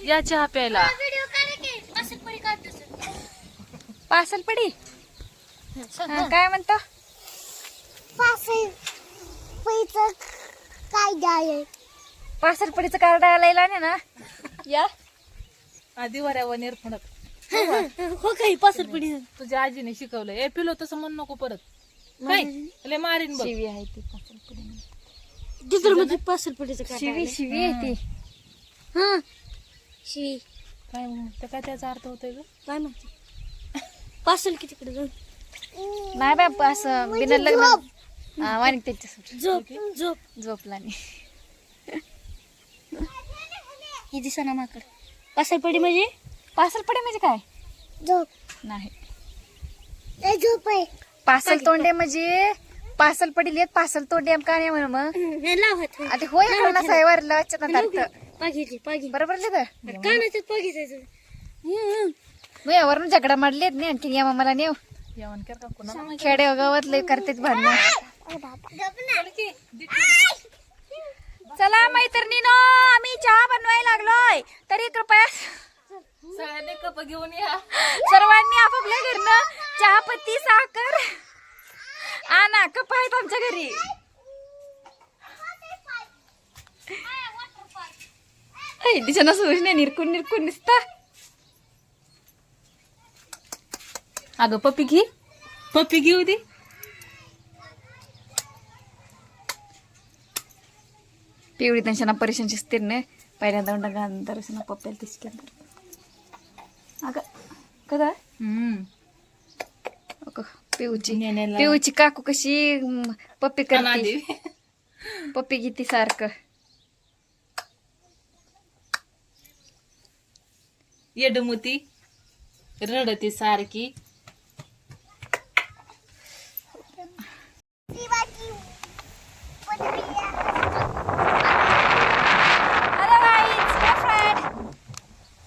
या चहा प्यायला. पासलपडी काय म्हणतो? पासलपडीचं कार्ड आलाय ना. या आधी वऱ्यावर निरफणत हो काही पासरपडी तुझ्या आजीने शिकवलंय. ए पिलो तसं म्हण नको परत. काय लय मारीन बघ. शिवी आहे ती पासलपडी. तिथं मध्ये पासरपडीचं काय शिवी शिवी आहे ती. हा शिवी काय काय त्याचा अर्थ होतोय ग? काय म्हणते पासल की तिकडे जाऊन नाही बाय असं बिना लग्न वाणी त्याच्या झोप झोप झोपला नाही. ही दिसा माकड पासरपडी म्हणजे पासलपडी म्हणजे काय? झोप नाही. झोप आहे पासल तोंडे म्हणजे पासल पडील येत पासल तोंडे का नाही म्हण मग लावत आता होय ना सायवर लावायचं ना पागी पागी बरोबर लिहिलं. कानाच्यात पागी जायचं मग यावरून झगडा मारलेत नाही आणखी या मला नेव जेवण कर का कुणा खेडे गावात लय करतेच भांडण. चला मैत्रिणीनो आम्ही चहा बनवायला लागलोय तरी कृपया सगळ्यांनी कप घेऊन या. सर्वांनी आपापल्या घरनं चहा पत्ती साखर आणा. कप आहेत आमच्या घरी. दिशा सूचना निरकून निरकून दिसता. अगं पप्पी घे. पप्पी घेऊ दे. पिवळी त्यांच्या परेशानची स्थिर ने पहिल्यांदा नंतर पप्प्याला तिसक्या अगं कदा पिऊची नेण्याला. पिऊची काकू कशी पप्पी करते. अनादी. पप्पी घेते सारखं. येडमुती रडती सारखी.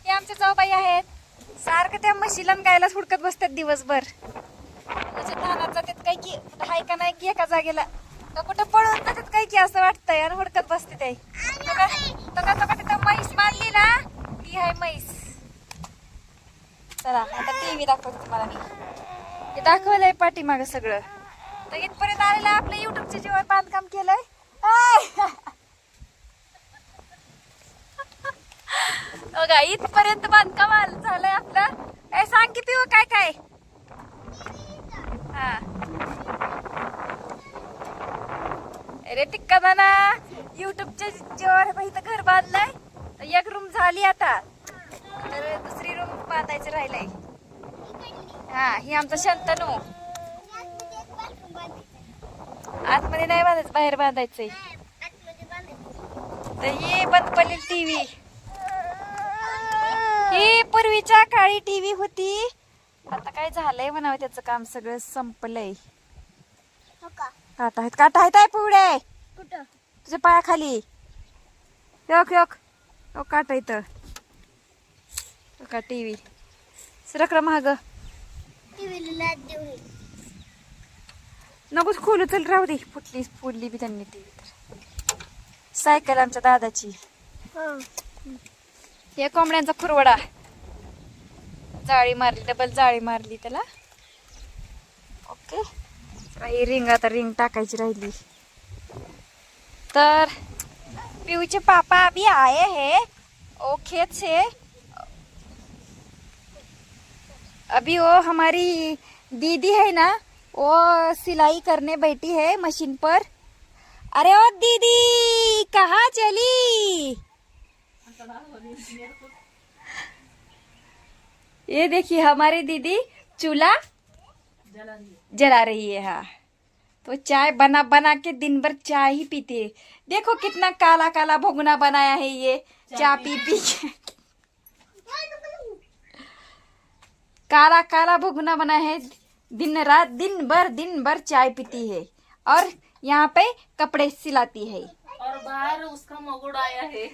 हे आमच्या जाऊबाई आहेत. सारखं त्या म्हशीला गायला हुडकत बसतात दिवसभर. त्याच्या धानात जातात काय की कुठं हाय का नाही की एका जागेला तर कुठं पळून जातात काय की असं वाटतंय आणि हुडकत बसते ते. तिथं म्हैस मानली ना ती आहे म्हैस. चला आता टीव्ही दाखवते तुम्हाला मी. हे दाखवलंय पाठीमाग सगळं. तर इथपर्यंत आलेलं आपलं युट्यूबच्या जेव्हा बांधकाम केलंय. बघा इथपर्यंत बांधकाम झालंय आपलं. सांग की पिऊ काय काय. हा अरे टिक्का दाना युट्यूबच्या जेव्हा इथं घर बांधलंय तर एक रूम झाली आता तर दुसरी रूम बांधायचं राहिलंय. हा ही आमचा शंतनू. आतमध्ये नाही बांधायचं बाहेर बांधायचंय. तर ही बंद पडलेली टीव्ही. ही पूर्वीच्या काळी टीव्ही होती. आता काय झालंय म्हणावं त्याचं काम सगळं संपलंय. काटा आहेत आहे पुढे तुझ्या पायाखाली. योक योक योक काटा इथं का टीव्ही सरकरा महाग नकोच खोलू. चल राहू दे. फुटली बी त्यांनी टीव्ही. तर सायकल आमच्या दादाची. हे कोंबड्यांचा खुरवडा. जाळी मारली डबल जाळी मारली त्याला. ओके ही रिंग आता रिंग टाकायची राहिली. तर पिऊचे पापा अभी आए हैं ओ खेत से. अभी वो हमारी दीदी है ना वो सिलाई करने बैठी है मशीन पर. अरे ओ दीदी कहाँ चली. ये देखिए हमारी दीदी चूल्हा जला रही है. हाँ तो चाय बना बना के दिन भर चाय ही पीती है. देखो कितना काला काला भुगना बनाया है ये चाय पी पी के. काला काला भुगना बनाया है. दिन भर चाय पीती है और यहाँ पे कपड़े सिलाती है. और बाहर उसका मगुड़ आया है.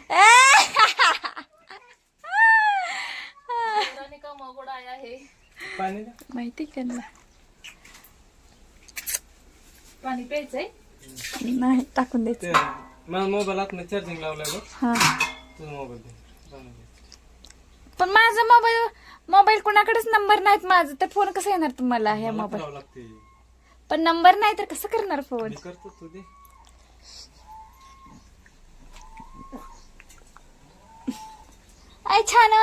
का मगुड़ आया है. माहिती त्यांना पाणी प्यायचंय. नाही टाकून द्यायचं. मला मोबाईल आत चार्जिंग लावलाय बघ. हा तुझा मोबाईल दे. माझा मोबाईल कुणाकडेच नंबर नाहीत माझं, तर फोन कसं येणार तुम्हाला ह्या मोबाईल? करावं लागते. पण नंबर नाही तर कसं करणार फोन? मी करतो तू दे. आय छान